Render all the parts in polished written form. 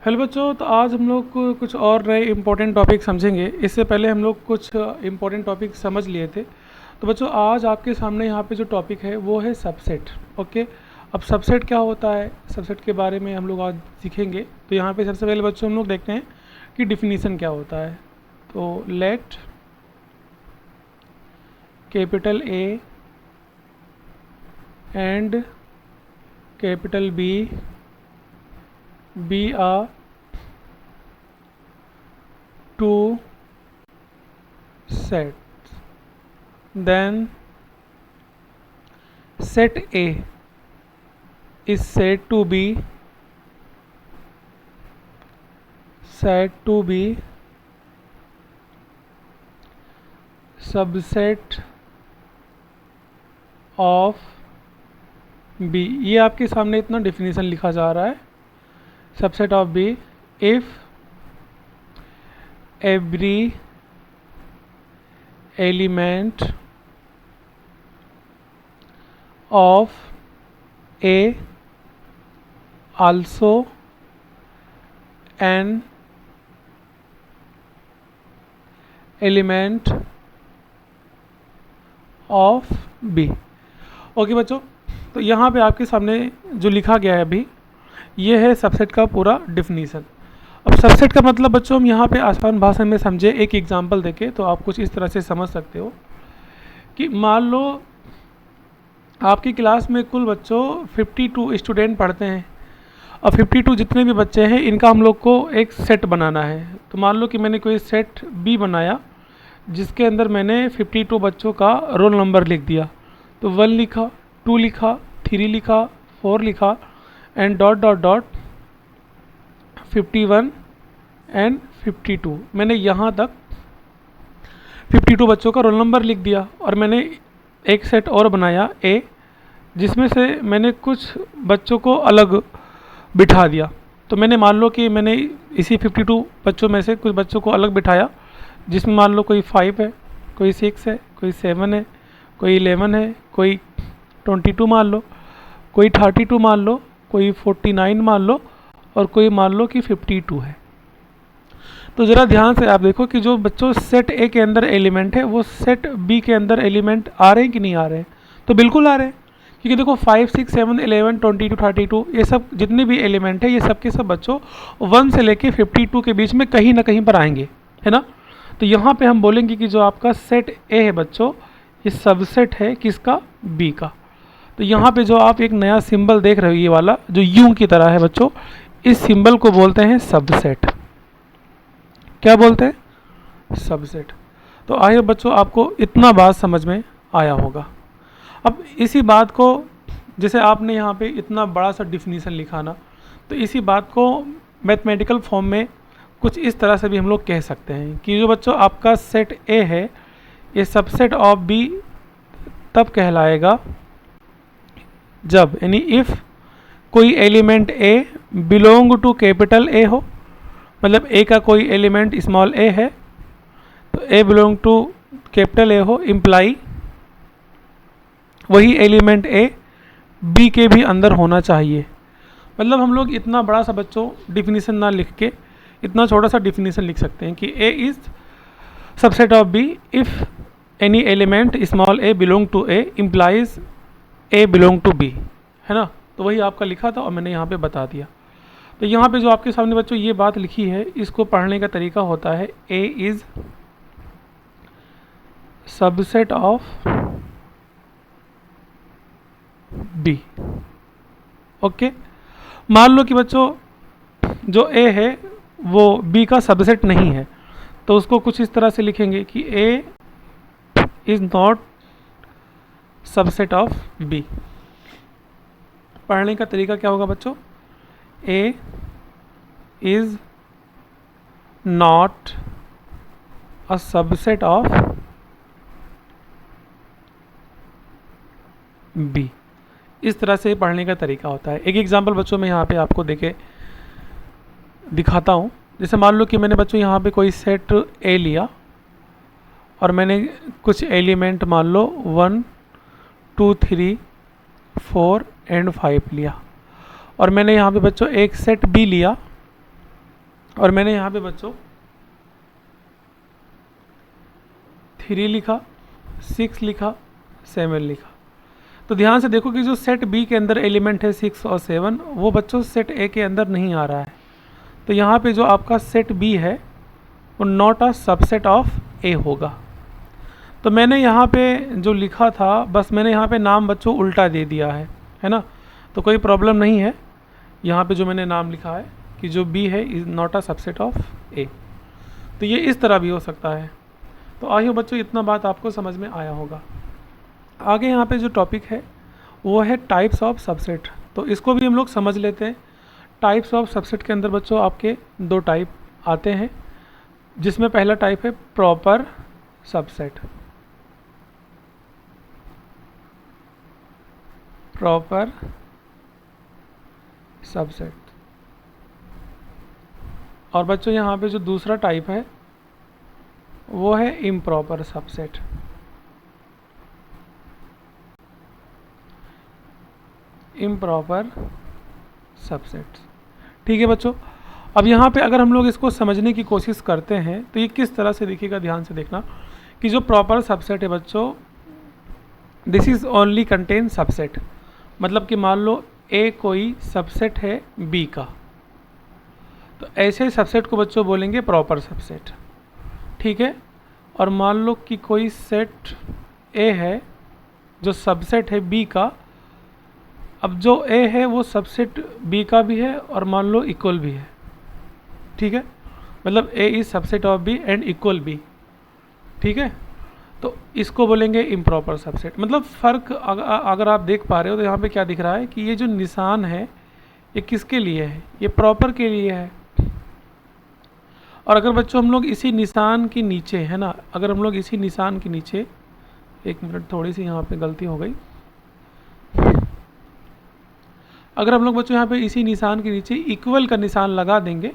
Hello बच्चों, तो आज हम लोग कुछ और नए इम्पोर्टेंट टॉपिक समझेंगे। इससे पहले हम लोग कुछ इम्पोर्टेंट टॉपिक समझ लिए थे। तो बच्चों, आज आपके सामने यहाँ पे जो टॉपिक है वो है सबसेट। ओके, अब सबसेट क्या होता है, सबसेट के बारे में हम लोग आज सीखेंगे। तो यहाँ पे सबसे पहले बच्चों हम लोग देखते हैं कि डिफिनीसन क्या होता है। तो let capital A and capital B are two sets, then set A is said to be subset of B। ये आपके सामने इतना डिफिनीशन लिखा जा रहा है, subset of B if every element of A also an element of B। Okay बच्चों, तो यहाँ पे आपके सामने जो लिखा गया है अभी, ये है सबसेट का पूरा डिफिनीसन। अब सबसेट का मतलब बच्चों हम यहाँ पे आसान भाषा में समझे, एक एग्जांपल देके तो आप कुछ इस तरह से समझ सकते हो कि मान लो आपकी क्लास में कुल बच्चों 52 स्टूडेंट पढ़ते हैं और 52 जितने भी बच्चे हैं इनका हम लोग को एक सेट बनाना है। तो मान लो कि मैंने कोई सेट बी बनाया जिसके अंदर मैंने 52 बच्चों का रोल नंबर लिख दिया। तो 1 लिखा, 2 लिखा, 3 लिखा, 4 लिखा and dot dot dot 51 and 52। मैंने यहाँ तक 52 बच्चों का रोल नंबर लिख दिया और मैंने एक सेट और बनाया ए, जिसमें से मैंने कुछ बच्चों को अलग बिठा दिया। तो मैंने मान लो कि मैंने इसी 52 बच्चों में से कुछ बच्चों को अलग बिठाया, जिसमें मान लो कोई 5 है, कोई 6 है, कोई 7 है, कोई 11 है, कोई 22 मान लो, कोई 32 मान लो, कोई 49 मान लो और कोई मान लो कि 52 है। तो ज़रा ध्यान से आप देखो कि जो बच्चों सेट ए के अंदर एलिमेंट है वो सेट बी के अंदर एलिमेंट आ रहे हैं कि नहीं आ रहे हैं। तो बिल्कुल आ रहे हैं, क्योंकि देखो 5, 6, 7, 11, 22, 32 ये सब जितने भी एलिमेंट है ये सब के सब बच्चों 1 से लेके 52 के बीच में कहीं ना कहीं पर आएंगे, है ना। तो यहाँ पे हम बोलेंगे कि जो आपका सेट ए है बच्चों, ये सबसेट है किसका, बी का। तो यहाँ पे जो आप एक नया सिंबल देख रहे हो, ये वाला जो यू की तरह है बच्चों, इस सिंबल को बोलते हैं सबसेट। क्या बोलते हैं, सबसेट। तो आइए बच्चों, आपको इतना बात समझ में आया होगा। अब इसी बात को, जैसे आपने यहाँ पे इतना बड़ा सा डिफिनीसन लिखा ना, तो इसी बात को मैथमेटिकल फॉर्म में कुछ इस तरह से भी हम लोग कह सकते हैं कि जो बच्चों आपका सेट ए है ये सबसेट ऑफ बी तब कहलाएगा जब, यानी इफ़ कोई element A belong to capital A हो, मतलब ए का कोई एलिमेंट स्मॉल ए है तो ए बिलोंग टू कैपिटल ए हो, इम्प्लाई वही एलिमेंट ए बी के भी अंदर होना चाहिए। मतलब हम लोग इतना बड़ा सा बच्चों डिफिनीसन ना लिख के इतना छोटा सा डिफिनीसन लिख सकते हैं कि A is subset of B if any element small A belong to A implies A belong to B, है ना। तो वही आपका लिखा था और मैंने यहाँ पे बता दिया। तो यहाँ पे जो आपके सामने बच्चों ये बात लिखी है, इसको पढ़ने का तरीका होता है A is subset of B. Okay, मान लो कि बच्चों जो ए है वो बी का सबसेट नहीं है, तो उसको कुछ इस तरह से लिखेंगे कि A is not subset of B. पढ़ने का तरीका क्या होगा बच्चों, A is not a subset of B. इस तरह से पढ़ने का तरीका होता है। एक एग्जांपल बच्चों मैं यहाँ पे आपको दिखाता हूँ। जैसे मान लो कि मैंने बच्चों यहाँ पे कोई सेट ए लिया और मैंने कुछ एलिमेंट मान लो 1, 2, 3, 4 एंड 5 लिया, और मैंने यहाँ पे बच्चों एक सेट बी लिया और मैंने यहाँ पे बच्चों 3 लिखा, 6 लिखा, 7 लिखा। तो ध्यान से देखो कि जो सेट बी के अंदर एलिमेंट है 6 और 7, वो बच्चों सेट ए के अंदर नहीं आ रहा है। तो यहाँ पे जो आपका सेट बी है वो नॉट अ सबसेट ऑफ ए होगा। तो मैंने यहाँ पे जो लिखा था, बस मैंने यहाँ पे नाम बच्चों उल्टा दे दिया है ना। तो कोई प्रॉब्लम नहीं है, यहाँ पे जो मैंने नाम लिखा है कि जो बी है is not a subset of A. तो ये इस तरह भी हो सकता है। तो आई हो बच्चों इतना बात आपको समझ में आया होगा। आगे यहाँ पे जो टॉपिक है वो है टाइप्स ऑफ सबसेट। तो इसको भी हम लोग समझ लेते हैं। टाइप्स ऑफ सबसेट के अंदर बच्चों आपके 2 टाइप आते हैं, जिसमें पहला टाइप है प्रॉपर सबसेट। Proper subset. और बच्चों यहाँ पे जो दूसरा टाइप है वो है इम्प्रॉपर सबसेट। Improper subset. ठीक है बच्चों, अब यहाँ पे अगर हम लोग इसको समझने की कोशिश करते हैं तो ये किस तरह से दिखेगा, ध्यान से देखना कि जो प्रॉपर सबसेट है बच्चों, this is only contain subset. मतलब कि मान लो ए कोई सबसेट है बी का, तो ऐसे सबसेट को बच्चों बोलेंगे प्रॉपर सबसेट। ठीक है। और मान लो कि कोई सेट ए है जो सबसेट है बी का। अब जो ए है वो सबसेट बी का भी है और मान लो इक्वल भी है। ठीक है, मतलब A is subset of B and equal B. ठीक है, तो इसको बोलेंगे इम्प्रॉपर सबसेट। मतलब फ़र्क अगर आप देख पा रहे हो तो यहाँ पे क्या दिख रहा है कि ये जो निशान है ये किसके लिए है, ये प्रॉपर के लिए है। और अगर बच्चों हम लोग इसी निशान के नीचे है ना, अगर हम लोग इसी निशान के नीचे, एक मिनट थोड़ी सी यहाँ पे गलती हो गई, अगर हम लोग बच्चों यहाँ पे इसी निशान के नीचे इक्वल का निशान लगा देंगे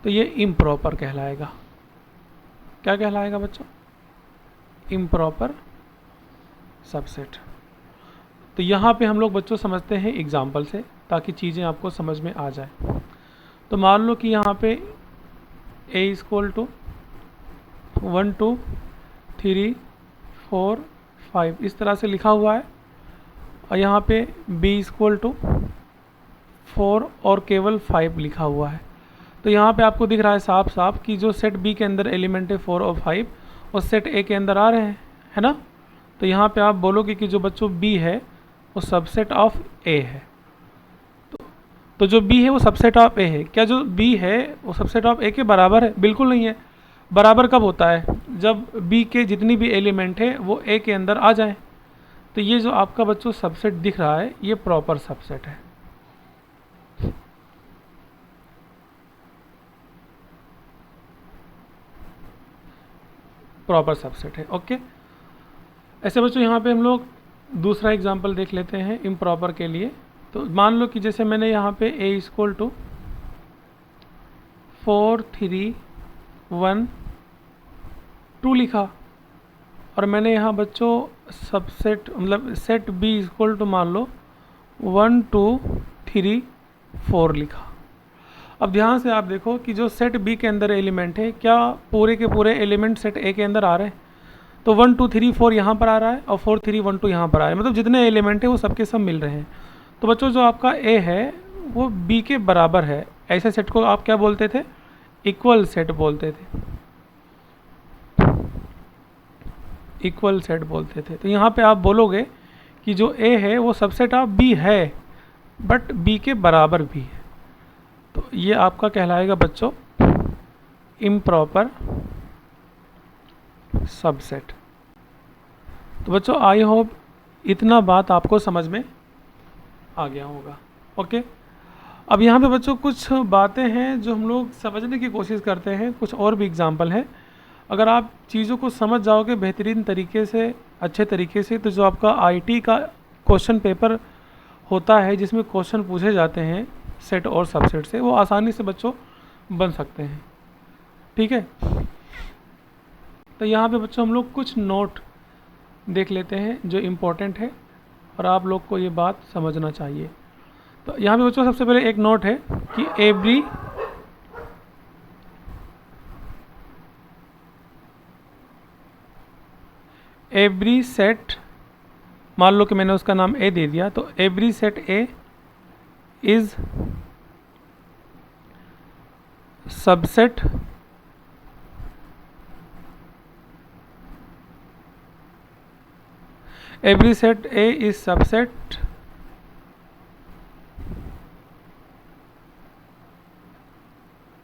तो ये इम्प्रॉपर कहलाएगा। क्या कहलाएगा बच्चों? Improper subset. तो यहाँ पे हम लोग बच्चों समझते हैं एग्जाम्पल से, ताकि चीज़ें आपको समझ में आ जाए। तो मान लो कि यहाँ पे a इक्वल टू 1 2 3 4 5 इस तरह से लिखा हुआ है, और यहाँ पे b इक्वल टू 4 और केवल 5 लिखा हुआ है। तो यहाँ पे आपको दिख रहा है साफ साफ कि जो सेट b के अंदर एलिमेंट है 4 और 5 और सेट a के अंदर आ रहे हैं, है ना। तो यहाँ पे आप बोलोगे कि जो बच्चों b है वो सबसेट ऑफ a है। तो जो b है वो सबसेट ऑफ a है। क्या जो b है वो सबसेट ऑफ a के बराबर है? बिल्कुल नहीं है। बराबर कब होता है? जब b के जितनी भी एलिमेंट है वो a के अंदर आ जाए। तो ये जो आपका बच्चों सबसेट दिख रहा है ये प्रॉपर सबसेट है। प्रॉपर सबसेट है। ओके, ऐसे बच्चों यहाँ पे हम लोग दूसरा एग्जांपल देख लेते हैं इम्प्रॉपर के लिए। तो मान लो कि जैसे मैंने यहाँ पे a इक्वल टू 4 3 1 2 लिखा, और मैंने यहाँ बच्चों सबसेट मतलब सेट b इक्वल टू मान लो 1 2 3 4 लिखा। अब ध्यान से आप देखो कि जो सेट b के अंदर एलिमेंट है, क्या पूरे के पूरे एलिमेंट सेट a के अंदर आ रहे हैं? तो 1 2 3 4 यहाँ पर आ रहा है और 4 3 1 2 यहाँ पर आ रहा है। मतलब जितने एलिमेंट है वो सबके सब मिल रहे हैं। तो बच्चों जो आपका a है वो b के बराबर है। ऐसे सेट को आप क्या बोलते थे? इक्वल सेट बोलते थे। इक्वल सेट बोलते थे। तो यहाँ पे आप बोलोगे कि जो a है वो सबसेट ऑफ b है, बट b के बराबर भी है। तो ये आपका कहलाएगा बच्चों इम्प्रॉपर सबसेट। तो बच्चों आई होप इतना बात आपको समझ में आ गया होगा। ओके, अब यहाँ पे बच्चों कुछ बातें हैं जो हम लोग समझने की कोशिश करते हैं, कुछ और भी एग्जाम्पल हैं। अगर आप चीज़ों को समझ जाओगे बेहतरीन तरीके से, अच्छे तरीके से, तो जो आपका आईटी का क्वेश्चन पेपर होता है जिसमें क्वेश्चन पूछे जाते हैं सेट और सबसेट से, वो आसानी से बच्चों बन सकते हैं। ठीक है, तो यहाँ पे बच्चों हम लोग कुछ नोट देख लेते हैं जो इम्पोर्टेंट है और आप लोग को ये बात समझना चाहिए। तो यहाँ पे बच्चों सबसे पहले एक नोट है कि एवरी एवरी सेट, मान लो कि मैंने उसका नाम ए दे दिया, तो every set A is subset every set A is subset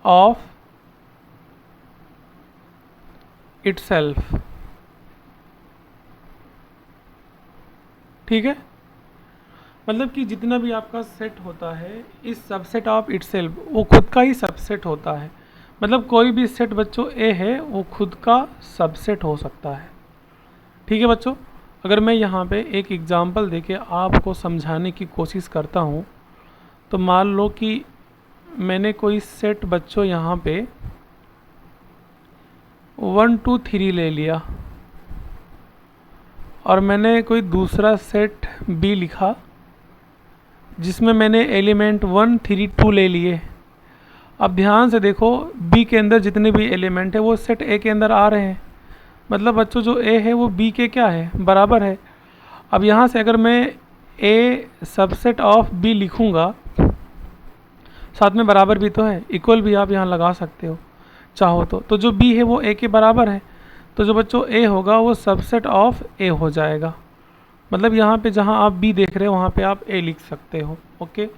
of itself। ठीक है, मतलब कि जितना भी आपका सेट होता है इस सबसेट ऑफ इटसेल्फ, वो खुद का ही सबसेट होता है। मतलब कोई भी सेट बच्चों ए है वो खुद का सबसेट हो सकता है। ठीक है बच्चों, अगर मैं यहाँ पे एक एग्ज़ाम्पल देके आपको समझाने की कोशिश करता हूँ, तो मान लो कि मैंने कोई सेट बच्चों यहाँ पे 1 2 3 ले लिया, और मैंने कोई दूसरा सेट बी लिखा जिसमें मैंने एलिमेंट 1 3 2 ले लिए। अब ध्यान से देखो, बी के अंदर जितने भी एलिमेंट है वो सेट ए के अंदर आ रहे हैं, मतलब बच्चों जो ए है वो बी के क्या है, बराबर है। अब यहाँ से अगर मैं ए सबसेट ऑफ बी लिखूँगा, साथ में बराबर भी तो है, इक्वल भी आप यहाँ लगा सकते हो चाहो तो जो बी है वो ए के बराबर है, तो जो बच्चों ए होगा वो सबसेट ऑफ ए हो जाएगा। मतलब यहाँ पे जहाँ आप बी देख रहे हो वहाँ पे आप ए लिख सकते हो। ओके,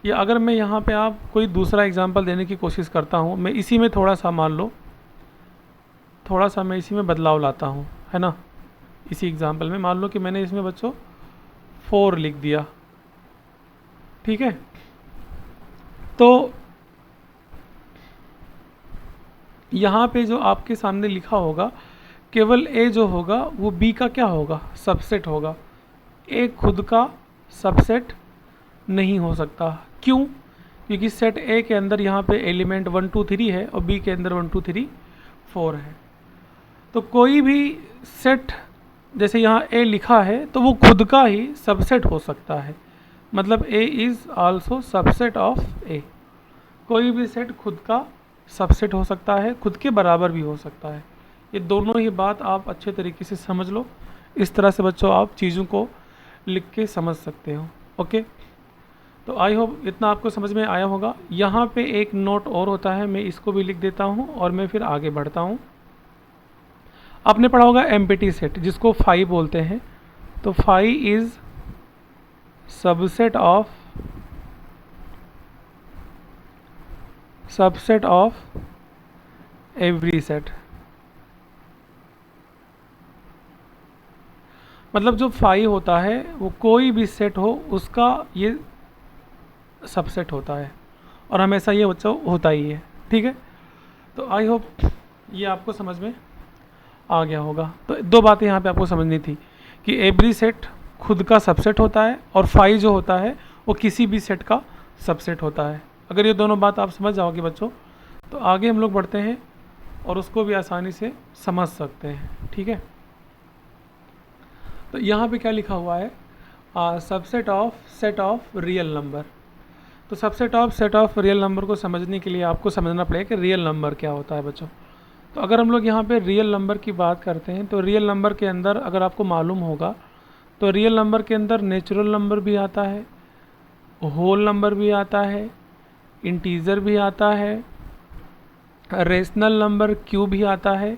या अगर मैं यहाँ पे आप कोई दूसरा एग्जांपल देने की कोशिश करता हूँ, मैं इसी में थोड़ा सा मान लो, थोड़ा सा मैं इसी में बदलाव लाता हूँ, है ना। इसी एग्जांपल में मान लो कि मैंने इसमें बच्चों 4 लिख दिया। ठीक है, तो यहाँ पे जो आपके सामने लिखा होगा, केवल ए जो होगा वो बी का क्या होगा, सबसेट होगा। ए खुद का सबसेट नहीं हो सकता। क्यों? क्योंकि सेट ए के अंदर यहाँ पे एलिमेंट 1 2 3 है और बी के अंदर 1 2 3 4 है। तो कोई भी सेट, जैसे यहाँ ए लिखा है, तो वो खुद का ही सबसेट हो सकता है। मतलब A is also subset of A. कोई भी सेट खुद का सबसेट हो सकता है, खुद के बराबर भी हो सकता है। ये दोनों ही बात आप अच्छे तरीके से समझ लो। इस तरह से बच्चों आप चीज़ों को लिख के समझ सकते हो। ओके, तो आई होप इतना आपको समझ में आया होगा। यहाँ पे एक नोट और होता है, मैं इसको भी लिख देता हूँ और मैं फिर आगे बढ़ता हूँ। आपने पढ़ा होगा एम्प्टी सेट, जिसको फाई बोलते हैं। तो phi is subset of every set. मतलब जो फाई होता है वो कोई भी सेट हो उसका ये सबसेट होता है, और हमेशा ये बच्चों होता ही है। ठीक है, तो आई होप ये आपको समझ में आ गया होगा। तो दो बातें यहाँ पे आपको समझनी थी कि एवरी सेट खुद का सबसेट होता है और फाई जो होता है वो किसी भी सेट का सबसेट होता है। अगर ये दोनों बात आप समझ जाओगे बच्चों, तो आगे हम लोग बढ़ते हैं और उसको भी आसानी से समझ सकते हैं। ठीक है, तो यहाँ पे क्या लिखा हुआ है, subset of set of real number. तो subset of set of real number को समझने के लिए आपको समझना पड़ेगा कि रियल नंबर क्या होता है बच्चों। तो अगर हम लोग यहाँ पे रियल नंबर की बात करते हैं, तो रियल नंबर के अंदर अगर आपको मालूम होगा, तो रियल नंबर के अंदर नेचुरल नंबर भी आता है, होल नंबर भी आता है, इंटीजर भी आता है, रेशनल नंबर क्यू भी आता है,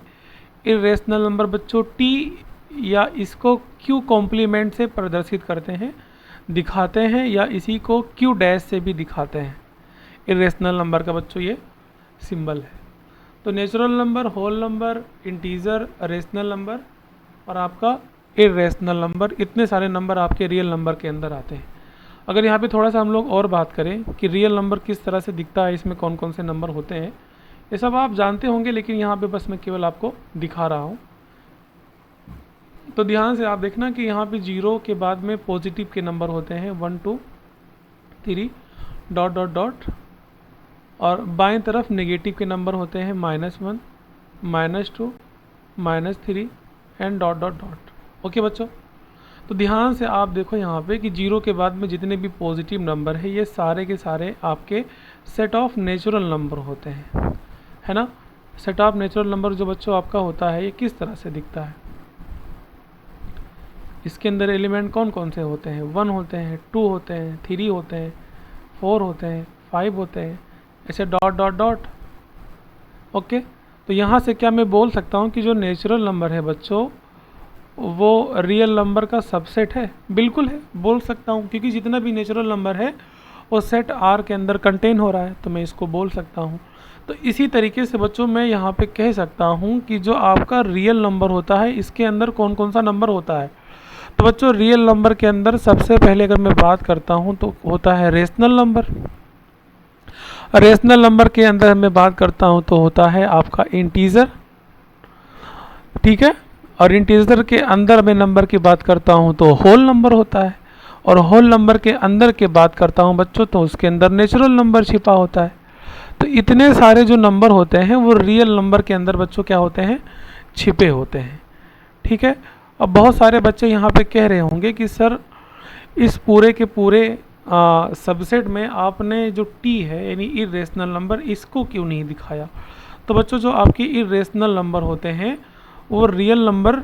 इरेशनल नंबर बच्चों टी या इसको क्यू कॉम्प्लीमेंट से प्रदर्शित करते हैं, दिखाते हैं, या इसी को क्यू डैश से भी दिखाते हैं। इरेशनल नंबर का बच्चों ये सिंबल है। तो natural number, whole number, integer, rational number और आपका इरेशनल नंबर, इतने सारे नंबर आपके रियल नंबर के अंदर आते हैं। अगर यहाँ पे थोड़ा सा हम लोग और बात करें कि रियल नंबर किस तरह से दिखता है, इसमें कौन कौन से नंबर होते हैं, ये सब आप जानते होंगे, लेकिन यहाँ पे बस मैं केवल आपको दिखा रहा हूँ। तो ध्यान से आप देखना कि यहाँ पे 0 के बाद में पॉजिटिव के नंबर होते हैं 1 2 3 डॉट डॉट डॉट, और बाएं तरफ नेगेटिव के नंबर होते हैं -1 -2 -3 and dot dot dot. Okay बच्चों, तो ध्यान से आप देखो यहाँ पे कि 0 के बाद में जितने भी पॉजिटिव नंबर है ये सारे के सारे आपके सेट ऑफ नेचुरल नंबर होते हैं, है ना। सेट ऑफ नेचुरल नंबर जो बच्चों आपका होता है ये किस तरह से दिखता है, इसके अंदर एलिमेंट कौन कौन से होते हैं, 1 होते हैं, 2 होते हैं, 3 होते हैं, 4 होते हैं, 5 होते हैं, ऐसे डॉट डॉट डॉट। ओके, तो यहाँ से क्या मैं बोल सकता हूँ कि जो नेचुरल नंबर है बच्चों वो रियल नंबर का सबसेट है? बिल्कुल है, बोल सकता हूँ, क्योंकि जितना भी नेचुरल नंबर है वो सेट आर के अंदर कंटेन हो रहा है, तो मैं इसको बोल सकता हूँ। तो इसी तरीके से बच्चों मैं यहाँ पे कह सकता हूँ कि जो आपका रियल नंबर होता है इसके अंदर कौन कौन सा नंबर होता है। तो बच्चों रियल नंबर के अंदर सबसे पहले अगर मैं बात करता हूँ तो होता है रेशनल नंबर। रेशनल नंबर के अंदर मैं बात करता हूँ तो होता है आपका इंटीजर, ठीक है। और इंटीजर के अंदर मैं नंबर की बात करता हूँ तो होल नंबर होता है, और होल नंबर के अंदर की बात करता हूँ बच्चों तो उसके अंदर नेचुरल नंबर छिपा होता है। तो इतने सारे जो नंबर होते हैं वो रियल नंबर के अंदर बच्चों क्या होते हैं, छिपे होते हैं, ठीक है। अब बहुत सारे बच्चे यहाँ पे कह रहे होंगे कि सर इस पूरे के पूरे सबसेट में आपने जो टी है यानी इरेशनल नंबर इसको क्यों नहीं दिखाया। तो बच्चों जो आपके इरेशनल नंबर होते हैं वो रियल नंबर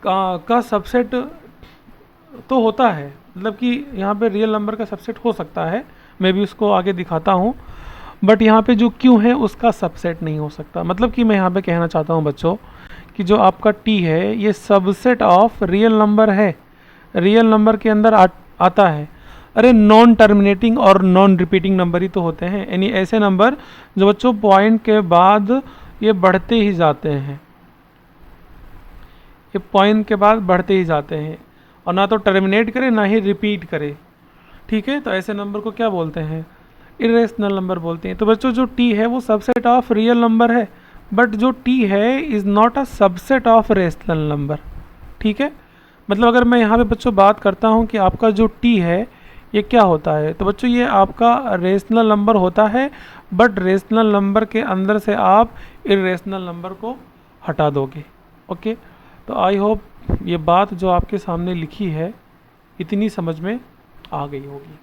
का सबसेट तो होता है, मतलब कि यहाँ पे रियल नंबर का सबसेट हो सकता है, मैं भी उसको आगे दिखाता हूँ, बट यहाँ पे जो क्यों है उसका सबसेट नहीं हो सकता। मतलब कि मैं यहाँ पे कहना चाहता हूँ बच्चों कि जो आपका टी है ये सबसेट ऑफ रियल नंबर है, रियल नंबर के अंदर आता है। अरे नॉन टर्मिनेटिंग और नॉन रिपीटिंग नंबर ही तो होते हैं, यानी ऐसे नंबर जो बच्चों पॉइंट के बाद ये बढ़ते ही जाते हैं, ये पॉइंट के बाद बढ़ते ही जाते हैं और ना तो टर्मिनेट करे ना ही रिपीट करे, ठीक है। तो ऐसे नंबर को क्या बोलते हैं, इरेशनल नंबर बोलते हैं। तो बच्चों जो टी है वो सबसेट ऑफ रियल नंबर है, बट जो टी है is not a subset of rational number, ठीक है। मतलब अगर मैं यहाँ पे बच्चों बात करता हूँ कि आपका जो टी है ये क्या होता है, तो बच्चों ये आपका रेशनल नंबर होता है, बट रेशनल नंबर के अंदर से आप इरेशनल नंबर को हटा दोगे। ओके, तो आई होप ये बात जो आपके सामने लिखी है इतनी समझ में आ गई होगी।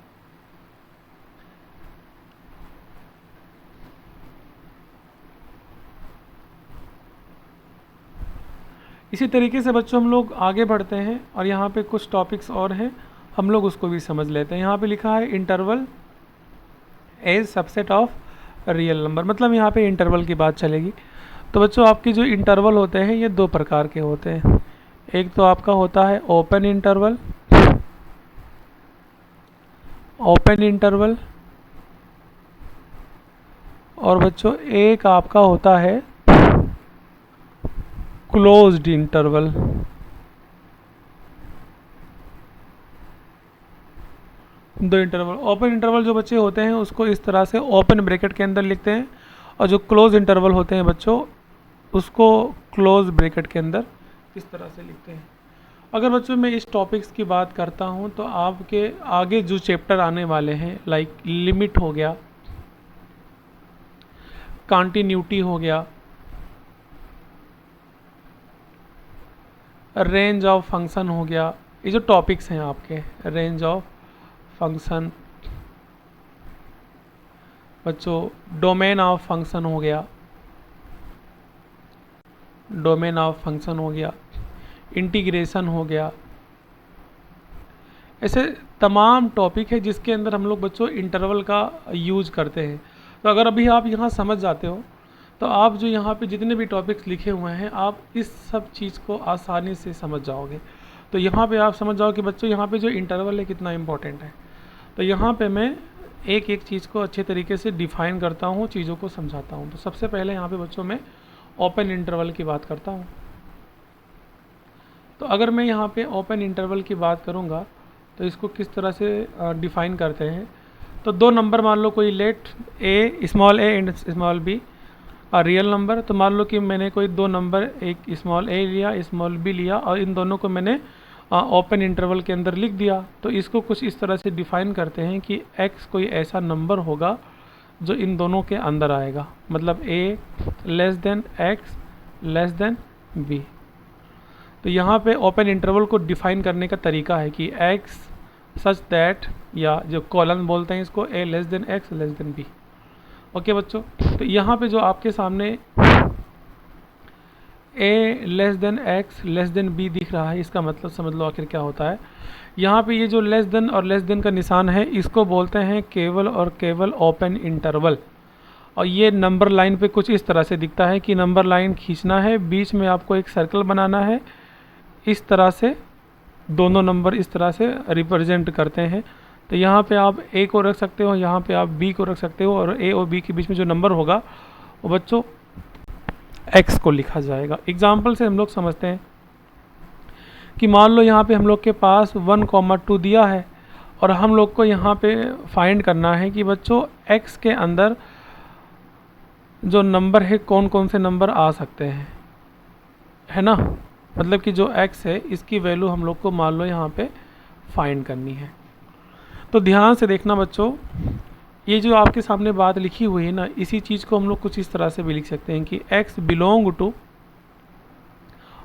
इसी तरीके से बच्चों हम लोग आगे बढ़ते हैं और यहाँ पे कुछ टॉपिक्स और हैं, हम लोग उसको भी समझ लेते हैं। यहाँ पे लिखा है interval as subset of real number, मतलब यहाँ पे इंटरवल की बात चलेगी। तो बच्चों आपके जो इंटरवल होते हैं ये दो प्रकार के होते हैं, एक तो आपका होता है ओपन इंटरवल, ओपन इंटरवल, और बच्चों एक आपका होता है क्लोज्ड इंटरवल। दो इंटरवल, ओपन इंटरवल जो बच्चे होते हैं उसको इस तरह से ओपन ब्रैकेट के अंदर लिखते हैं, और जो क्लोज इंटरवल होते हैं बच्चों उसको क्लोज ब्रैकेट के अंदर इस तरह से लिखते हैं। अगर बच्चों मैं इस टॉपिक्स की बात करता हूँ तो आपके आगे जो चैप्टर आने वाले हैं लाइक लिमिट हो गया, कंटिन्यूटी हो गया, रेंज ऑफ फंक्शन हो गया, ये जो टॉपिक्स हैं आपके रेंज ऑफ फंक्शन, बच्चों डोमेन ऑफ फंक्शन हो गया, डोमेन ऑफ फंक्शन हो गया, इंटीग्रेशन हो गया, ऐसे तमाम टॉपिक है जिसके अंदर हम लोग बच्चों इंटरवल का यूज करते हैं। तो अगर अभी आप यहाँ समझ जाते हो तो आप जो यहाँ पे जितने भी टॉपिक्स लिखे हुए हैं आप इस सब चीज़ को आसानी से समझ जाओगे। तो यहाँ पे आप समझ जाओ कि बच्चों यहाँ पे जो इंटरवल है कितना इम्पोर्टेंट है। तो यहाँ पे मैं एक एक चीज़ को अच्छे तरीके से डिफ़ाइन करता हूँ, चीज़ों को समझाता हूँ। तो सबसे पहले यहाँ पे बच्चों मैं ओपन इंटरवल की बात करता हूँ। तो अगर मैं यहाँ पे ओपन इंटरवल की बात करूँगा तो इसको किस तरह से डिफ़ाइन करते हैं। तो दो नंबर मान लो, कोई let A small A and small B real number. तो मान लो कि मैंने कोई दो नंबर, एक स्मॉल ए लिया, स्मॉल बी लिया, और इन दोनों को मैंने ओपन इंटरवल के अंदर लिख दिया। तो इसको कुछ इस तरह से डिफ़ाइन करते हैं कि x कोई ऐसा नंबर होगा जो इन दोनों के अंदर आएगा, मतलब a less than x less than b। तो यहाँ पे ओपन इंटरवल को डिफ़ाइन करने का तरीका है कि x सच दैट, या जो कॉलन बोलते हैं इसको, a less than x less than b। Okay बच्चों, तो यहाँ पे जो आपके सामने A less than X less than B दिख रहा है, इसका मतलब समझ लो आखिर क्या होता है। यहाँ पे ये जो लेस देन और लेस देन का निशान है इसको बोलते हैं केवल और केवल ओपन इंटरवल। और ये नंबर लाइन पे कुछ इस तरह से दिखता है कि नंबर लाइन खींचना है, बीच में आपको एक सर्कल बनाना है, इस तरह से दोनों नंबर इस तरह से रिप्रेजेंट करते हैं। तो यहाँ पे आप ए को रख सकते हो, यहाँ पे आप बी को रख सकते हो, और ए और बी के बीच में जो नंबर होगा वो बच्चों एक्स को लिखा जाएगा। एग्जाम्पल से हम लोग समझते हैं कि मान लो यहाँ पे हम लोग के पास 1,2 दिया है और हम लोग को यहाँ पे फाइंड करना है कि बच्चों एक्स के अंदर जो नंबर है कौन कौन से नंबर आ सकते हैं, है ना। मतलब कि जो एक्स है इसकी वैल्यू हम लोग को मान लो यहाँ पे फाइंड करनी है। तो ध्यान से देखना बच्चों, ये जो आपके सामने बात लिखी हुई है ना, इसी चीज़ को हम लोग कुछ इस तरह से भी लिख सकते हैं कि x belong to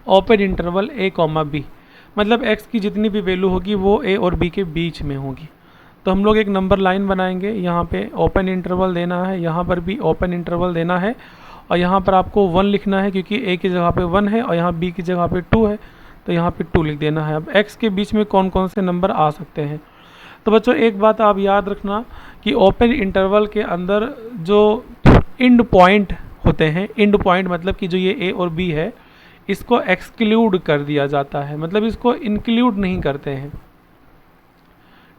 open interval a comma B. मतलब x की जितनी भी वैल्यू होगी वो a और b के बीच में होगी। तो हम लोग एक नंबर लाइन बनाएंगे, यहाँ पे ओपन इंटरवल देना है, यहाँ पर भी ओपन इंटरवल देना है, और यहाँ पर आपको 1 लिखना है क्योंकि a की जगह पे 1 है और यहाँ b की जगह पे 2 है, तो यहाँ पे 2 लिख देना है। अब x के बीच में कौन कौन से नंबर आ सकते हैं। तो बच्चों एक बात आप याद रखना कि ओपन इंटरवल के अंदर जो इंड पॉइंट होते हैं, इंड पॉइंट मतलब कि जो ये ए और बी है इसको एक्सक्लूड कर दिया जाता है, मतलब इसको इंक्लूड नहीं करते हैं,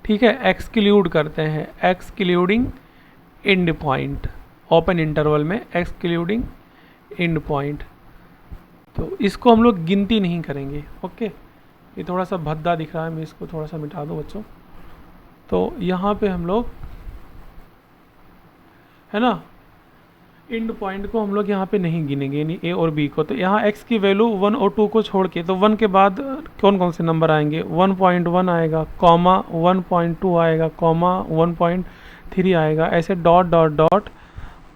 ठीक है, एक्सक्लूड करते हैं, excluding end point, open interval में एक्सक्लूडिंग इंड पॉइंट। तो इसको हम लोग गिनती नहीं करेंगे। ओके, ये थोड़ा सा भद्दा दिख रहा है, मैं इसको थोड़ा सा मिटा दूँ बच्चों। तो यहाँ पे हम लोग, है ना, इंड पॉइंट को हम लोग यहाँ पे नहीं गिनेंगे, यानी ए और बी को। तो यहाँ x की वैल्यू 1 और 2 को छोड़ के, तो 1 के बाद कौन कौन से नंबर आएंगे, 1.1 आएगा, कॉमा 1.2 आएगा, कॉमा 1.3 आएगा, ऐसे डॉट डॉट डॉट,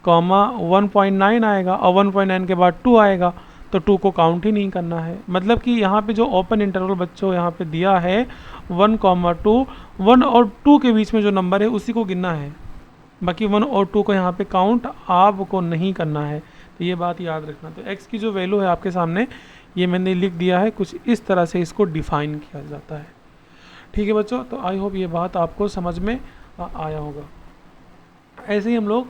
कॉमा 1.9 आएगा, और 1.9 के बाद 2 आएगा। तो 2 को काउंट ही नहीं करना है। मतलब कि यहाँ पे जो ओपन इंटरवल बच्चों यहाँ पे दिया है 1,2, 1 और 2 के बीच में जो नंबर है उसी को गिनना है, बाकी 1 और 2 को यहाँ पे काउंट आपको नहीं करना है। तो ये बात याद रखना। तो x की जो वैल्यू है आपके सामने ये मैंने लिख दिया है, कुछ इस तरह से इसको डिफाइन किया जाता है। ठीक है बच्चों, तो आई होप ये बात आपको समझ में आया होगा। ऐसे ही हम लोग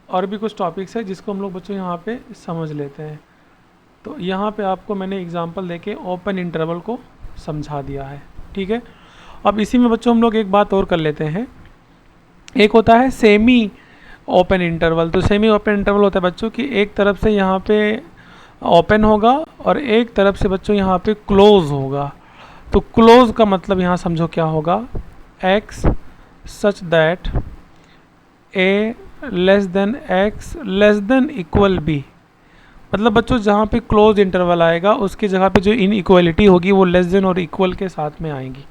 और भी कुछ टॉपिक्स है जिसको हम लोग बच्चों यहाँ पे समझ लेते हैं। तो यहाँ पे आपको मैंने एग्जांपल देके ओपन इंटरवल को समझा दिया है। ठीक है, अब इसी में बच्चों हम लोग एक बात और कर लेते हैं। एक होता है सेमी ओपन इंटरवल। तो सेमी ओपन इंटरवल होता है बच्चों कि एक तरफ से यहाँ पे ओपन होगा और एक तरफ से बच्चों यहाँ पे क्लोज होगा। तो क्लोज का मतलब यहाँ समझो क्या होगा, x such that a less than x less than equal b। मतलब बच्चों जहाँ पे क्लोज इंटरवल आएगा उसकी जगह पे जो इनइक्वालिटी होगी वो लेस देन और इक्वल के साथ में आएंगी।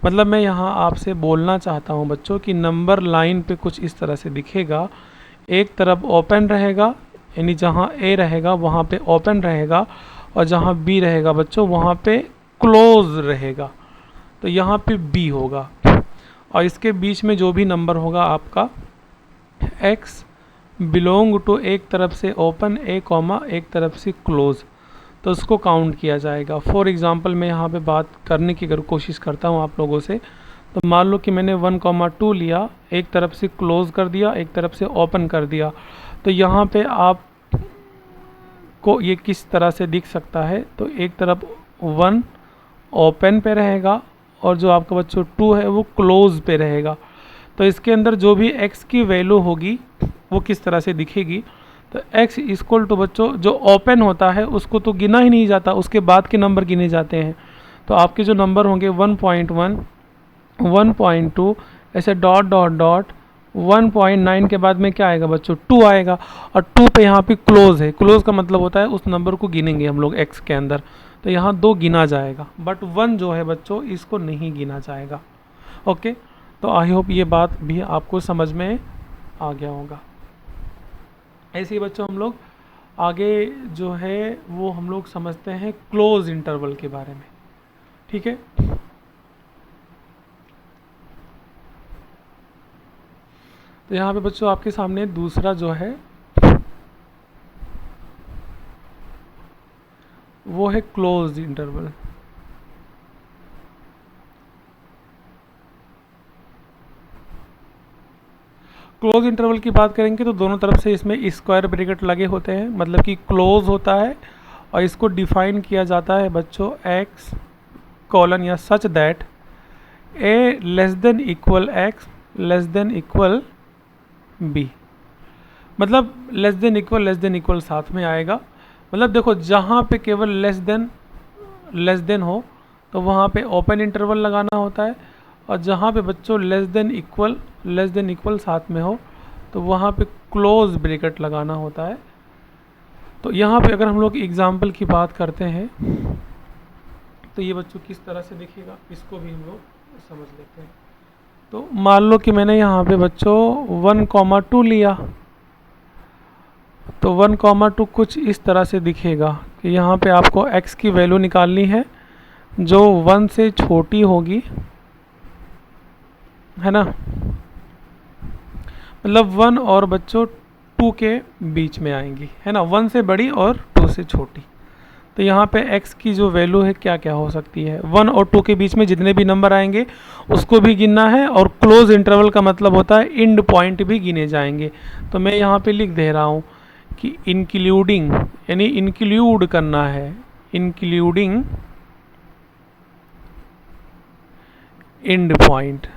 मतलब मैं यहाँ आपसे बोलना चाहता हूँ बच्चों कि नंबर लाइन पे कुछ इस तरह से दिखेगा, एक तरफ ओपन रहेगा यानी जहाँ a रहेगा वहाँ पे ओपन रहेगा, और जहाँ b रहेगा बच्चों वहाँ पे क्लोज रहेगा। तो यहाँ पे b होगा, और इसके बीच में जो भी नंबर होगा आपका x बिलोंग टू एक तरफ से ओपन a कॉमा एक तरफ से क्लोज, तो उसको काउंट किया जाएगा। फॉर एग्जांपल मैं यहाँ पे बात करने की अगर कोशिश करता हूँ आप लोगों से, तो मान लो कि मैंने 1,2 लिया, एक तरफ से क्लोज कर दिया एक तरफ से ओपन कर दिया। तो यहाँ पे आप को ये किस तरह से दिख सकता है, तो एक तरफ 1 ओपन पे रहेगा और जो आपका बच्चों 2 है वो क्लोज पे रहेगा। तो इसके अंदर जो भी x की वैल्यू होगी वो किस तरह से दिखेगी, तो x इक्वल टू बच्चों जो ओपन होता है उसको तो गिना ही नहीं जाता, उसके बाद के नंबर गिने जाते हैं। तो आपके जो नंबर होंगे 1.1, 1.2 ऐसे डॉट डॉट डॉट, 1.9 के बाद में क्या आएगा बच्चों 2 आएगा, और 2 पे यहाँ पे क्लोज है। क्लोज का मतलब होता है उस नंबर को गिनेंगे हम लोग x के अंदर, तो यहाँ 2 गिना जाएगा, बट 1 जो है बच्चों इसको नहीं गिना जाएगा। ओके, तो आई होप ये बात भी आपको समझ में आ गया होगा। ऐसे ही बच्चों हम लोग आगे जो है वो हम लोग समझते हैं क्लोज इंटरवल के बारे में। ठीक है, तो यहाँ पे बच्चों आपके सामने दूसरा जो है वो है क्लोज इंटरवल। क्लोज इंटरवल की बात करेंगे तो दोनों तरफ से इसमें स्क्वायर ब्रैकेट लगे होते हैं, मतलब कि क्लोज होता है, और इसको डिफाइन किया जाता है बच्चों एक्स कॉलन या such that A less than equal B. मतलब लेस देन इक्वल साथ में आएगा। मतलब देखो जहाँ पे केवल लेस देन हो तो वहाँ पे ओपन इंटरवल लगाना होता है, और जहाँ पे बच्चों लेस देन इक्वल साथ में हो तो वहाँ पे क्लोज ब्रैकेट लगाना होता है। तो यहाँ पे अगर हम लोग एग्जाम्पल की बात करते हैं तो ये बच्चों किस तरह से दिखेगा, इसको भी हम लोग समझ लेते हैं। तो मान लो कि मैंने यहाँ पे बच्चों 1,2 लिया, तो 1,2 कुछ इस तरह से दिखेगा कि यहाँ पे आपको x की वैल्यू निकालनी है जो 1 से छोटी होगी, है ना। मतलब 1 और बच्चों 2 के बीच में आएंगी, है ना, 1 से बड़ी और 2 से छोटी। तो यहाँ पे x की जो वैल्यू है क्या क्या हो सकती है, 1 और 2 के बीच में जितने भी नंबर आएंगे उसको भी गिनना है, और क्लोज इंटरवल का मतलब होता है एंड पॉइंट भी गिने जाएंगे। तो मैं यहाँ पे लिख दे रहा हूँ कि इंक्लूडिंग, यानी इंक्लूड करना है, इंक्लूडिंग एंड पॉइंट,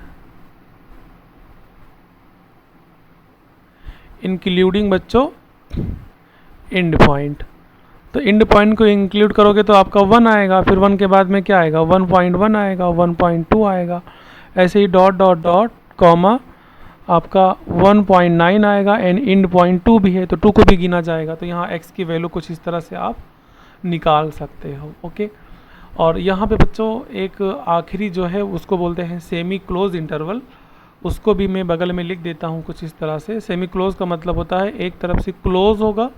इंक्लूडिंग बच्चों एंड पॉइंट। तो एंड पॉइंट को इंक्लूड करोगे तो आपका 1 आएगा, फिर 1 के बाद में क्या आएगा, 1.1 आएगा, 1.2 आएगा, ऐसे ही डॉट डॉट डॉट कॉमा आपका 1.9 आएगा, एंड एंड पॉइंट 2 भी है तो 2 को भी गिना जाएगा। तो यहाँ x की वैल्यू कुछ इस तरह से आप निकाल सकते हो, ओके। और यहाँ पे बच्चों एक आखिरी जो है उसको बोलते हैं सेमी क्लोज इंटरवल, उसको भी मैं बगल में लिख देता हूँ कुछ इस तरह से। सेमी क्लोज का मतलब होता है एक तरफ से क्लोज होगा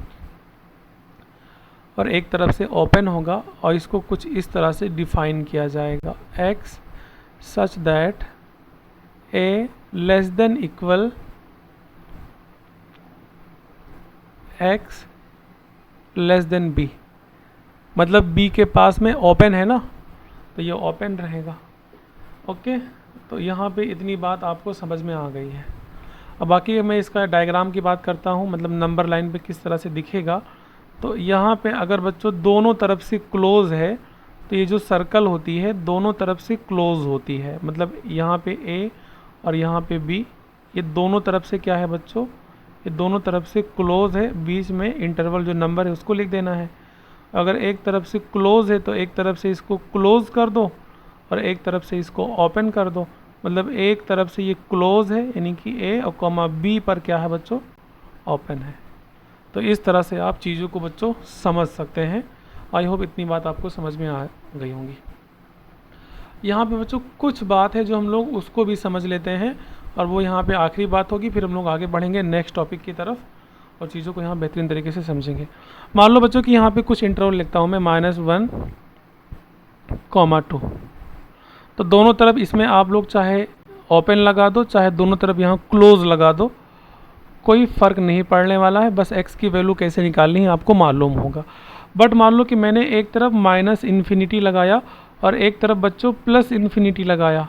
और एक तरफ से ओपन होगा, और इसको कुछ इस तरह से डिफाइन किया जाएगा x such that a less than equal x less than b। मतलब b के पास में ओपन है ना, तो ये ओपन रहेगा, ओके। तो यहाँ पे इतनी बात आपको समझ में आ गई है। अब बाकी मैं इसका डायग्राम की बात करता हूँ, मतलब नंबर लाइन पे किस तरह से दिखेगा। तो यहाँ पे अगर बच्चों दोनों तरफ से क्लोज है तो ये जो सर्कल होती है दोनों तरफ से क्लोज होती है, मतलब यहाँ पे A और यहाँ पे B, ये दोनों तरफ से क्या है बच्चों, ये दोनों तरफ से क्लोज है, बीच में इंटरवल जो नंबर है उसको लिख देना है। अगर एक तरफ से क्लोज है तो एक तरफ से इसको क्लोज कर दो और एक तरफ से इसको ओपन कर दो, मतलब एक तरफ से ये क्लोज है यानी कि A और कॉमा B पर क्या है बच्चों, ओपन है। तो इस तरह से आप चीज़ों को बच्चों समझ सकते हैं। आई होप इतनी बात आपको समझ में आ गई होंगी। यहाँ पे बच्चों कुछ बात है जो हम लोग उसको भी समझ लेते हैं, और वो यहाँ पे आखिरी बात होगी, फिर हम लोग आगे बढ़ेंगे नेक्स्ट टॉपिक की तरफ और चीज़ों को यहाँ बेहतरीन तरीके से समझेंगे। मान लो बच्चों कि यहाँ पे कुछ इंटरवल लिखता हूँ मैं -1,2, तो दोनों तरफ इसमें आप लोग चाहे ओपन लगा दो चाहे दोनों तरफ यहाँ क्लोज लगा दो, कोई फ़र्क नहीं पड़ने वाला है, बस x की वैल्यू कैसे निकालनी है आपको मालूम होगा। बट मान लो कि मैंने एक तरफ -इन्फिनिटी लगाया और एक तरफ बच्चों +इन्फिनिटी लगाया,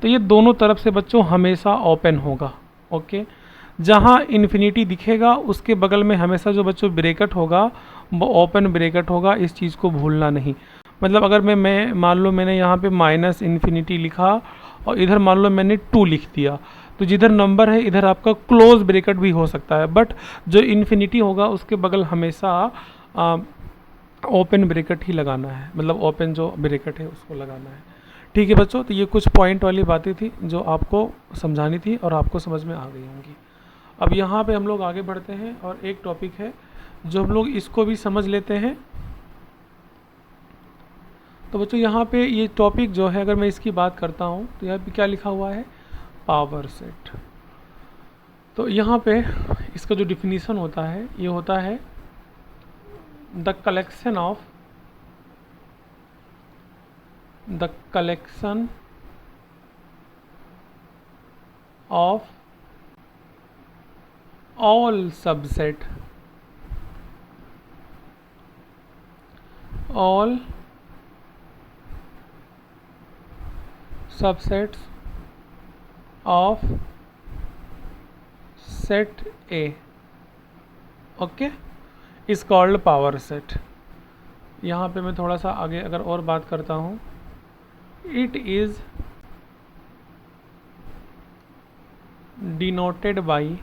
तो ये दोनों तरफ से बच्चों हमेशा ओपन होगा, ओके। जहाँ इन्फिनिटी दिखेगा उसके बगल में हमेशा जो बच्चों ब्रैकेट होगा वो ओपन ब्रैकेट होगा, इस चीज़ को भूलना नहीं। मतलब अगर मैं मान लो मैंने यहाँ पे -इन्फिनिटी लिखा और इधर मान लो मैंने 2 लिख दिया, तो जिधर नंबर है इधर आपका क्लोज ब्रैकेट भी हो सकता है, बट जो इन्फिनिटी होगा उसके बगल हमेशा ओपन ब्रैकेट ही लगाना है, मतलब ओपन जो ब्रैकेट है उसको लगाना है। ठीक है बच्चों, तो ये कुछ पॉइंट वाली बातें थी जो आपको समझानी थी और आपको समझ में आ गई होंगी। अब यहाँ पे हम लोग आगे बढ़ते हैं और एक टॉपिक है जो हम लोग इसको भी समझ लेते हैं। तो बच्चों यहाँ पे ये टॉपिक जो है अगर मैं इसकी बात करता हूँ तो यहाँ पे क्या लिखा हुआ है, पावर सेट। तो यहाँ पे इसका जो डिफिनीशन होता है ये होता है the collection of all subset all subsets of set A, okay, is called power set. यहाँ पे मैं थोड़ा सा आगे अगर और बात करता हूँ, it is denoted by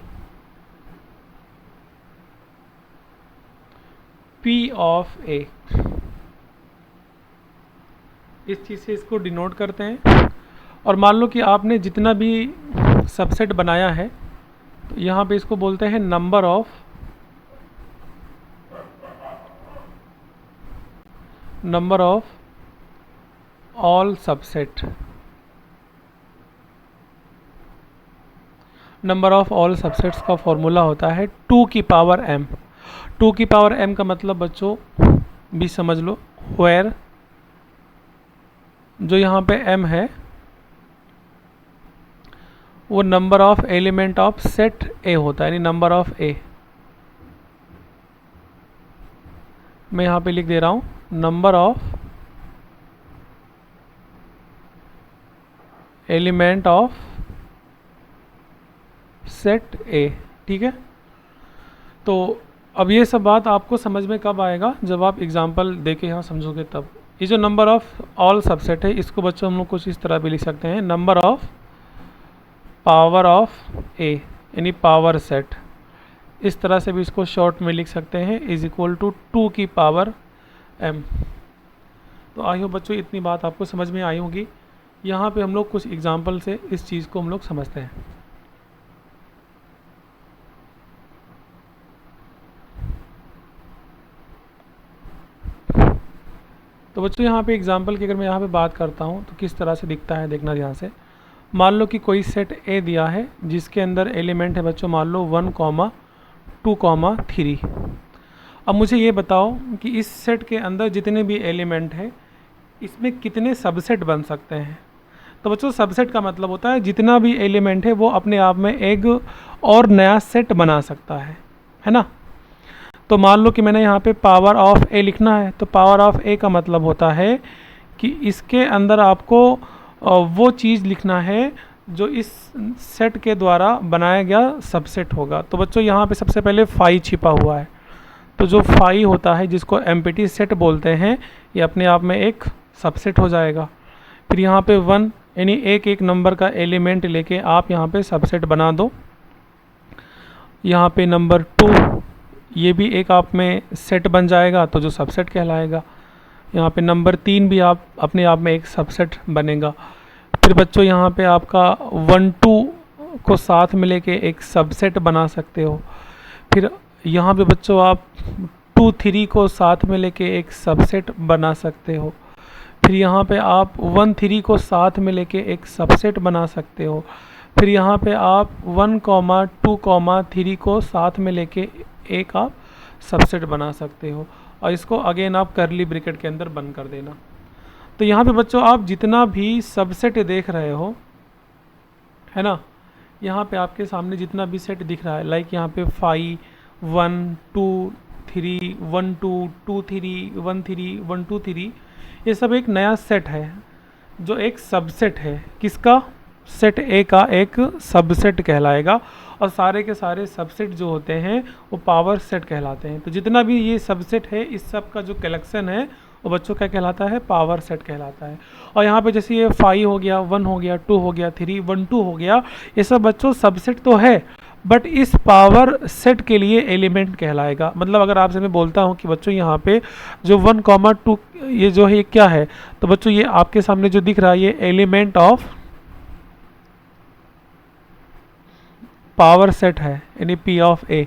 P of A, इस चीज़ से इसको डिनोट करते हैं। और मान लो कि आपने जितना भी सबसेट बनाया है, तो यहाँ पे इसको बोलते हैं number of all subset. Number of all subsets का फॉर्मूला होता है 2 की पावर m। 2 की पावर m का मतलब बच्चों भी समझ लो, वेयर जो यहाँ पे m है वो number of element of set ए होता है, यानी नंबर ऑफ ए। मैं यहाँ पे लिख दे रहा हूँ number of element of set ए, ठीक है। तो अब ये सब बात आपको समझ में कब आएगा, जब आप एग्जाम्पल देके यहाँ समझोगे तब। ये जो नंबर ऑफ ऑल सबसेट है, इसको बच्चों हम लोग कुछ इस तरह भी लिख सकते हैं, नंबर ऑफ पावर ऑफ ए, यानी पावर सेट। इस तरह से भी इसको शॉर्ट में लिख सकते हैं, इज इक्वल टू 2 की पावर m। तो आई होप बच्चों इतनी बात आपको समझ में आई होगी। यहाँ पे हम लोग कुछ एग्जाम्पल से इस चीज़ को हम लोग समझते हैं। तो बच्चों यहाँ पे एग्जाम्पल की अगर मैं यहाँ पे बात करता हूँ तो किस तरह से दिखता है, देखना ध्यान से। मान लो कि कोई सेट ए दिया है जिसके अंदर एलिमेंट है बच्चों, मान लो 1, 2, 3। अब मुझे ये बताओ कि इस सेट के अंदर जितने भी एलिमेंट हैं इसमें कितने सबसेट बन सकते हैं। तो बच्चों सबसेट का मतलब होता है जितना भी एलिमेंट है वो अपने आप में एक और नया सेट बना सकता है ना। तो मान लो कि मैंने यहाँ पे पावर ऑफ ए लिखना है, तो पावर ऑफ ए का मतलब होता है कि इसके अंदर आपको वो चीज़ लिखना है जो इस सेट के द्वारा बनाया गया सबसेट होगा। तो बच्चों यहाँ पे सबसे पहले फाई छिपा हुआ है, तो जो फाई होता है जिसको एम्प्टी सेट बोलते हैं, ये अपने आप में एक सबसेट हो जाएगा। फिर यहाँ पे 1 यानी एक एक नंबर का एलिमेंट लेके आप यहाँ पे सबसेट बना दो। यहाँ पे नंबर 2 ये भी एक आप में सेट बन जाएगा, तो जो सबसेट कहलाएगा। यहाँ पे नंबर 3 भी आप अपने आप में एक सबसेट बनेगा। फिर बच्चों यहाँ पे आपका 1, 2 को साथ में लेके एक सबसेट बना सकते हो। फिर यहाँ पे बच्चों आप 2, 3 को साथ में लेके एक सबसेट बना सकते हो। फिर यहाँ पे आप 1, 3 को साथ में लेके एक सबसेट बना सकते हो। फिर यहाँ पे आप 1, 2, 3 को साथ में लेके एक आप सबसेट बना सकते हो, और इसको अगेन आप करली ब्रैकेट के अंदर बंद कर देना। तो यहाँ पे बच्चों आप जितना भी सबसेट देख रहे हो, है ना, यहाँ पे आपके सामने जितना भी सेट दिख रहा है, लाइक यहाँ पे 5, 1, 2, 3, 1, 2, 2, 3, 1, 3, 1, 2, 3, ये सब एक नया सेट है जो एक सबसेट है। किसका? सेट ए का एक सबसेट कहलाएगा, और सारे के सारे सबसेट जो होते हैं वो पावर सेट कहलाते हैं। तो जितना भी ये सबसेट है इस सब का जो कलेक्शन है वो बच्चों क्या कहलाता है? पावर सेट कहलाता है। और यहाँ पे जैसे ये 5 हो गया, 1 हो गया, 2 हो गया, 3, 1, 2 हो गया, ये सब बच्चों सबसेट तो है, बट इस पावर सेट के लिए एलिमेंट कहलाएगा। मतलब अगर आपसे मैं बोलता हूँ कि बच्चों यहाँ पे जो 1, 2 ये जो है ये क्या है, तो बच्चों ये आपके सामने जो दिख रहा है ये एलिमेंट ऑफ पावर सेट है, यानी पी ऑफ ए।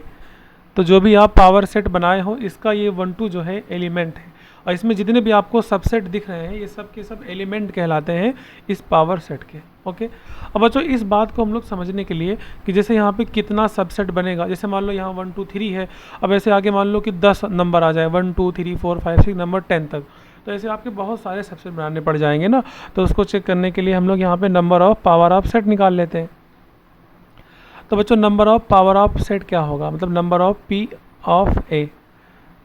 तो जो भी आप पावर सेट बनाए हो इसका ये 1, 2 जो है एलिमेंट है, और इसमें जितने भी आपको सबसेट दिख रहे हैं ये सब के सब एलिमेंट कहलाते हैं इस पावर सेट के। ओके, अब बच्चों इस बात को हम लोग समझने के लिए कि जैसे यहाँ पे कितना सबसेट बनेगा, जैसे मान लो यहाँ 1, 2, 3 है, अब ऐसे आगे मान लो कि 10 नंबर आ जाए, 1, 2, 3, 4, 5, 6 नंबर 10 तक, तो ऐसे आपके बहुत सारे सबसेट बनाने पड़ जाएंगे ना। तो उसको चेक करने के लिए हम लोग यहाँ पे number of power of set निकाल लेते हैं। तो बच्चों number of power of set क्या होगा? मतलब number of P of A,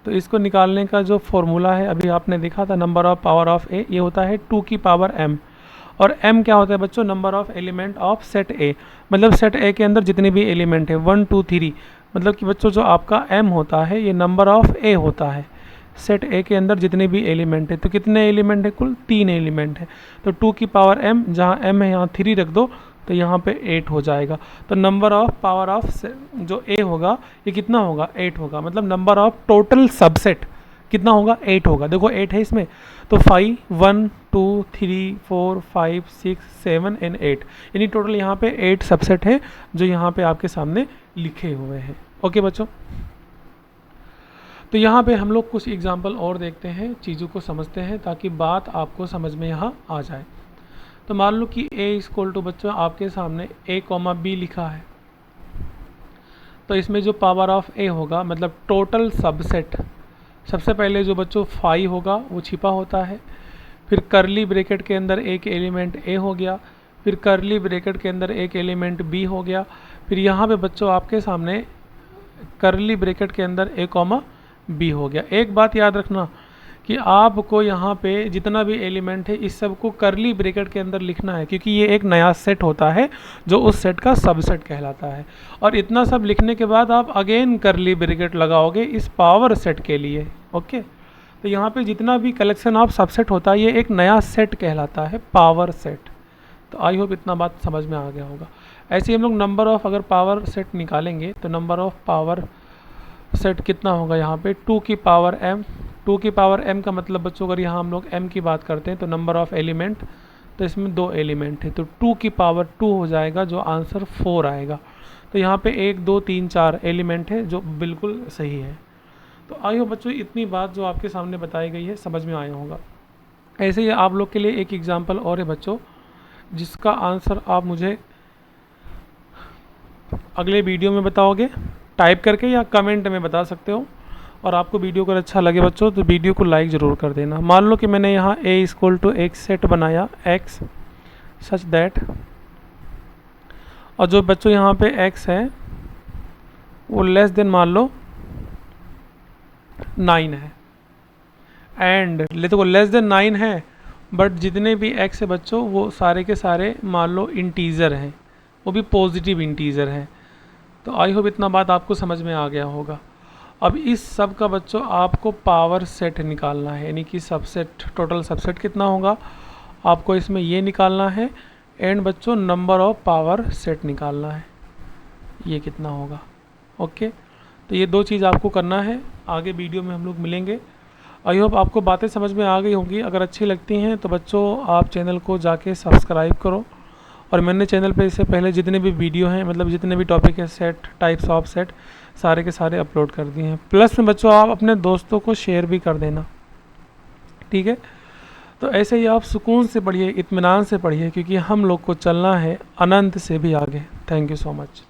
तो इसको निकालने का जो फॉर्मूला है अभी आपने देखा था, नंबर ऑफ पावर ऑफ ए, ये होता है 2 की पावर m। और m क्या होता है बच्चों, number of element of set ए, मतलब सेट ए के अंदर जितने भी एलिमेंट है 1 2 3, मतलब कि बच्चों जो आपका m होता है ये नंबर ऑफ ए होता है। सेट ए के अंदर जितने भी एलिमेंट है, तो कितने एलिमेंट है, कुल 3 एलिमेंट है। तो 2 की पावर m, जहाँ m है यहाँ 3 रख दो तो यहाँ पे 8 हो जाएगा। तो नंबर ऑफ पावर ऑफ जो a होगा ये कितना होगा, 8 होगा। मतलब नंबर ऑफ टोटल सबसेट कितना होगा, 8 होगा। देखो 8 है इसमें, तो 5 1 2 3 4 5 6 7 एंड 8, यानी टोटल यहाँ पे 8 सबसेट है जो यहाँ पे आपके सामने लिखे हुए हैं। ओके बच्चों, तो यहाँ पे हम लोग कुछ एग्जाम्पल और देखते हैं, चीज़ों को समझते हैं ताकि बात आपको समझ में यहाँ आ जाए। तो मान लो कि a इक्वल टू बच्चों आपके सामने a कॉमा b लिखा है, तो इसमें जो पावर ऑफ a होगा मतलब टोटल सबसेट, सबसे पहले जो बच्चों 5 होगा वो छिपा होता है, फिर करली ब्रैकेट के अंदर एक एलिमेंट a हो गया, फिर करली ब्रैकेट के अंदर एक एलिमेंट b हो गया, फिर यहाँ पे बच्चों आपके सामने करली ब्रैकेट के अंदर a कॉमा b हो गया। एक बात याद रखना कि आपको यहाँ पे जितना भी एलिमेंट है इस सब को करली ब्रैकेट के अंदर लिखना है, क्योंकि ये एक नया सेट होता है जो उस सेट का सबसेट कहलाता है। और इतना सब लिखने के बाद आप अगेन करली ब्रैकेट लगाओगे इस पावर सेट के लिए। ओके, तो यहाँ पे जितना भी कलेक्शन ऑफ सबसेट होता है ये एक नया सेट कहलाता है, पावर सेट। तो आई होप इतना बात समझ में आ गया होगा। ऐसे ही हम लोग नंबर ऑफ अगर पावर सेट निकालेंगे तो नंबर ऑफ पावर सेट कितना होगा, यहाँ पे 2 की पावर m। 2 की पावर m का मतलब बच्चों अगर यहाँ हम लोग m की बात करते हैं तो नंबर ऑफ एलिमेंट, तो इसमें 2 एलिमेंट है तो 2 की पावर 2 हो जाएगा, जो आंसर 4 आएगा। तो यहाँ पे 1 2 3 4 एलिमेंट है जो बिल्कुल सही है। तो आई हो बच्चों इतनी बात जो आपके सामने बताई गई है समझ में आया होगा। ऐसे ही आप लोग के लिए एक एग्जाम्पल और है बच्चों, जिसका आंसर आप मुझे अगले वीडियो में बताओगे टाइप करके या कमेंट में बता सकते हो। और आपको वीडियो अगर अच्छा लगे बच्चों तो वीडियो को लाइक ज़रूर कर देना। मान लो कि मैंने यहाँ a इक्वल टू एक सेट बनाया x सच दैट, और जो बच्चों यहाँ पे x है वो लेस देन मान लो 9 है, एंड देखो लेस देन 9 है बट जितने भी x है बच्चों वो सारे के सारे मान लो इंटीजर हैं, वो भी पॉजिटिव इंटीजर हैं। तो आई होप इतना बात आपको समझ में आ गया होगा। अब इस सब का बच्चों आपको पावर सेट निकालना है, यानी कि सबसेट, टोटल सबसेट कितना होगा आपको इसमें ये निकालना है, एंड बच्चों नंबर ऑफ पावर सेट निकालना है, ये कितना होगा। ओके, तो ये 2 चीज़ आपको करना है। आगे वीडियो में हम लोग मिलेंगे। आई होप आपको बातें समझ में आ गई होंगी। अगर अच्छी लगती हैं तो बच्चों आप चैनल को जाके सब्सक्राइब करो। और मैंने चैनल पे इससे पहले जितने भी वीडियो हैं, मतलब जितने भी टॉपिक है, सेट, टाइप्स ऑफ सेट, सारे के सारे अपलोड कर दिए हैं। प्लस में बच्चों आप अपने दोस्तों को शेयर भी कर देना, ठीक है। तो ऐसे ही आप सुकून से पढ़िए, इत्मीनान से पढ़िए, क्योंकि हम लोग को चलना है अनंत से भी आगे। Thank you so much.